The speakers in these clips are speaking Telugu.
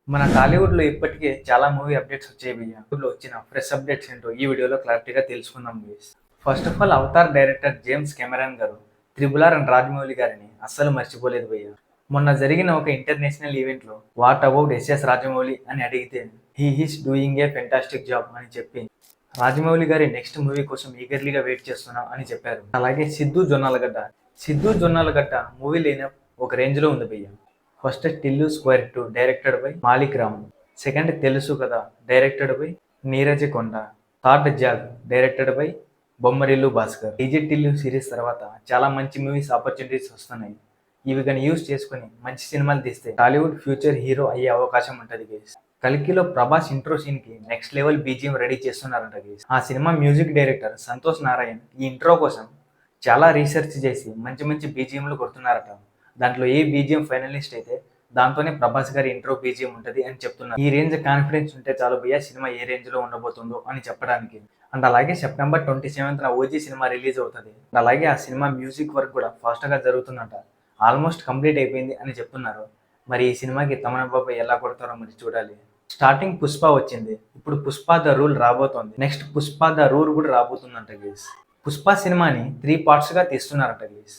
మన టాలీవుడ్‌లో ఇప్పటికే చాలా మూవీ అప్డేట్స్ వచ్చాయి భయ్యా. టాలీవుడ్‌లో వచ్చిన ఫ్రెష్ అప్డేట్స్ ఏంటో ఈ వీడియోలో క్లారిటీగా తెలుసుకుందాం guys. First of all 'Avatar' director James Cameron గారు 'త్రిబుల్ ఆర్' అండ్ రాజమౌళి గారిని అస్సలు మర్చిపోలేదు భయ్యా. మొన్న జరిగిన ఒక ఇంటర్నేషనల్ ఈవెంట్‌లో వాట్ అబౌట్ ఎస్ఎస్ రాజమౌళి అని అడిగితే he is doing a fantastic job అని చెప్పి రాజమౌళి గారి నెక్స్ట్ మూవీ కోసం ఈగర్లీగా వెయిట్ చేస్తున్నాం అని చెప్పారు. అలాగే సిద్ధు జొన్నలగడ్డ మూవీ లైనప్ ఒక రేంజ్‌లో ఉంది భయ్యా. First 'Tillu square 2' directed by Malik Ram. Second 'Telusu Kada' directed by Neeraj Konda. Third 'Jack' directed by Bommarillu Bhaskar. DJ Tillu series తర్వాత చాలా మంచి మూవీస్ ఆపర్చునిటీస్ వస్తున్నాయి. ఇవి కానీ యూస్ చేసుకుని మంచి సినిమాలు తీస్తే టాలీవుడ్ ఫ్యూచర్ హీరో అయ్యే అవకాశం ఉంటుంది గైస్. 'కల్కిలో' ప్రభాస్ ఇంట్రో సీన్ కి నెక్స్ట్ లెవెల్ బీజిఎం రెడీ చేస్తున్నారంట గైస్. ఆ cinema music director Santosh Narayan ఈ ఇంట్రో కోసం చాలా రీసెర్చ్ చేసి మంచి మంచి బీజిఎంలు కొడుతున్నారట. దాంట్లో ఏ బీజిఎం ఫైనలిస్ట్ అయితే దాంతోనే ప్రభాస్ గారి ఇంట్రో బీజిఎం ఉంటుంది అని చెప్తున్నారు. ఈ రేంజ్ కాన్ఫిడెన్స్ ఉంటే చాలు భయ్యా సినిమా ఏ రేంజ్ లో ఉండబోతుందో అని చెప్పడానికి. అండ్ అలాగే సెప్టెంబర్ 27న ఓజీ సినిమా రిలీజ్ అవుతుంది. అండ్ అలాగే ఆ సినిమా మ్యూజిక్ వర్క్ కూడా ఫాస్ట్ గా జరుగుతుందంట. ఆల్మోస్ట్ కంప్లీట్ అయిపోయింది అని చెప్తున్నారు. మరి ఈ సినిమాకి తమన్ బాబాయ్ ఎలా కొడతారో మరి చూడాలి. స్టార్టింగ్ 'పుష్ప' వచ్చింది. ఇప్పుడు 'పుష్ప ద రూల్' రాబోతోంది. నెక్స్ట్ 'పుష్ప ద రూల్' కూడా రాబోతుందంట గైస్. 'పుష్ప' సినిమాని 3 పార్ట్స్ గా తీస్తున్నారట గైస్.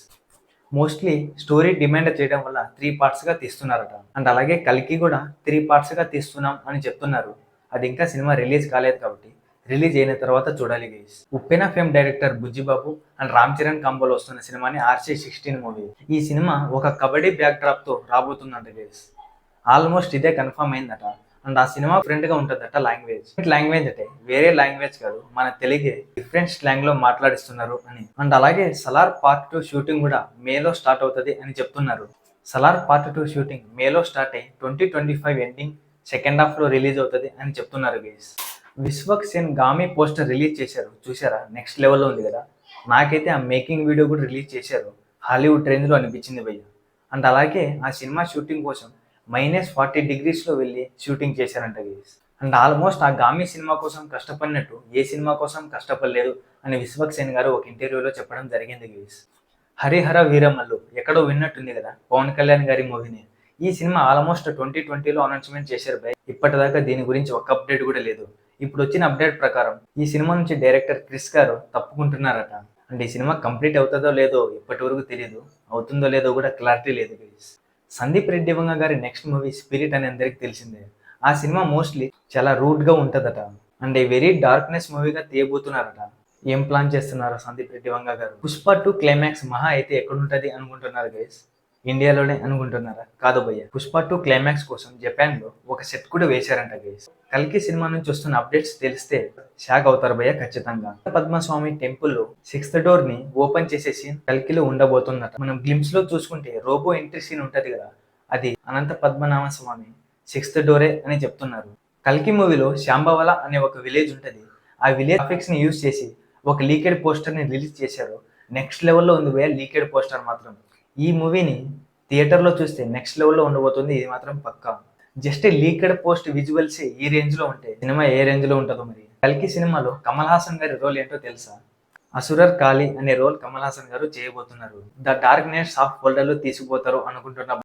మోస్ట్లీ స్టోరీ డిమాండ్ చేయడం వల్ల 3 పార్ట్స్ గా తీస్తున్నారట. అండ్ అలాగే 'కల్కి' కూడా 3 పార్ట్స్ గా తీస్తున్నాం అని చెప్తున్నారు. అది ఇంకా సినిమా రిలీజ్ కాలేదు కాబట్టి రిలీజ్ అయిన తర్వాత చూడాలి guys. 'Uppena' fame director Bujjibabu and Ram Charan కాంబోలో వస్తున్న సినిమాని 'RC16' మూవీ. ఈ సినిమా ఒక కబడ్డీ బ్యాక్ డ్రాప్ తో రాబోతుందంట గైస్. ఆల్మోస్ట్ ఇదే కన్ఫర్మ్ అయిందట. అండ్ ఆ సినిమా ఫ్రెండ్ గా ఉంటుందట. లాంగ్వేజ్ అంటే వేరే లాంగ్వేజ్ కాదు, మన తెలుగే డిఫరెంట్ స్లాంగ్ లో మాట్లాడిస్తున్నారు అని. అండ్ అలాగే 'సలార్ పార్ట్ 2' షూటింగ్ కూడా మేలో స్టార్ట్ అవుతుంది అని చెప్తున్నారు. 'సలార్ పార్ట్ 2' షూటింగ్ మేలో స్టార్ట్ అయ్యి 2025 ఎండింగ్ సెకండ్ హాఫ్ లో రిలీజ్ అవుతుంది అని చెప్తున్నారు guys. Vishwak Sen 'Gaami' poster release చేశారు, చూసారా? నెక్స్ట్ లెవెల్లో ఉంది కదా. నాకైతే ఆ మేకింగ్ వీడియో కూడా రిలీజ్ చేశారు. హాలీవుడ్ రేంజ్ లో అనిపించింది భయ్య. అండ్ అలాగే ఆ సినిమా షూటింగ్ కోసం -40 degrees వెళ్ళి షూటింగ్ చేశారంట గైస్. అండ్ ఆల్మోస్ట్ ఆ 'గామి' సినిమా కోసం కష్టపడినట్టు ఏ సినిమా కోసం కష్టపడలేదు అని విశ్వక్ సేన్ గారు ఒక ఇంటర్వ్యూలో చెప్పడం జరిగింది గైస్. 'హరిహర వీరమల్లు' ఎక్కడో విన్నట్టుంది కదా, పవన్ కళ్యాణ్ గారి మూవీని. ఈ సినిమా ఆల్మోస్ట్ 2020లో అనౌన్స్మెంట్ చేశారు భయ్. ఇప్పటిదాకా దీని గురించి ఒక అప్డేట్ కూడా లేదు. ఇప్పుడు వచ్చిన అప్డేట్ ప్రకారం ఈ సినిమా నుంచి డైరెక్టర్ క్రిస్ గారు తప్పుకుంటున్నారట. అండ్ ఈ సినిమా కంప్లీట్ అవుతుందో లేదో ఇప్పటి వరకు తెలియదు. అవుతుందో లేదో కూడా క్లారిటీ లేదు గైస్. సందీప్ రెడ్డి వంగ గారి నెక్స్ట్ మూవీ 'స్పిరిట్' అని అందరికి తెలిసిందే. ఆ సినిమా మోస్ట్లీ చాలా రూట్ గా ఉంటదట. అండ్ వెరీ డార్క్నెస్ మూవీగా తీయబోతున్నారట. ఏం ప్లాన్ చేస్తున్నారో సందీప్ రెడ్డి వంగ గారు. 'పుష్ప 2' క్లైమాక్స్ మహా అయితే ఎక్కడుంటది అనుకుంటున్నారు గైస్? ఇండియాలోనే అనుకుంటున్నారా? కాదు భయ్య. 'పుష్ప 2' క్లైమాక్స్ కోసం జపాన్ లో ఒక సెట్ కూడా వేశారంట గైస్. 'కల్కి' సినిమా నుంచి వస్తున్న అప్డేట్స్ తెలిస్తే షాక్ అవుతారు భయ్య ఖచ్చితంగా. పద్మస్వామి టెంపుల్ లో 6th డోర్ ని ఓపెన్ చేసే సీన్ 'కల్కిలో ఉండబోతుందట. మనం గ్లిమ్స్ లో చూసుకుంటే రోబో ఎంట్రీ సీన్ ఉంటది కదా, అది అనంత పద్మనాభ స్వామి 6th డోరే అని చెప్తున్నారు. 'కల్కి' మూవీలో శాంబవల అనే ఒక విలేజ్ ఉంటది. ఆ విలేజ్ గ్రాఫిక్స్ ని యూజ్ చేసి ఒక లీకెడ్ పోస్టర్ ని రిలీజ్ చేశారు. నెక్స్ట్ లెవెల్లో ఉంది భయ్య లీకెడ్ పోస్టర్ మాత్రం. ఈ మూవీని థియేటర్లో చూస్తే నెక్స్ట్ లెవెల్లో ఉండబోతుంది, ఇది మాత్రం పక్కా. జస్ట్ లీకెడ్ పోస్ట్ విజువల్స్ ఈ రేంజ్ లో ఉంటే సినిమా ఏ రేంజ్ లో ఉంటుందో మరి. 'కల్కి' సినిమాలో కమల్ హాసన్ గారి రోల్ ఏంటో తెలుసా? అసురర్ కాళీ అనే రోల్ కమల్ హాసన్ గారు చేయబోతున్నారు. The dark knights of world లో తీసుకుపోతారు అనుకుంటున్న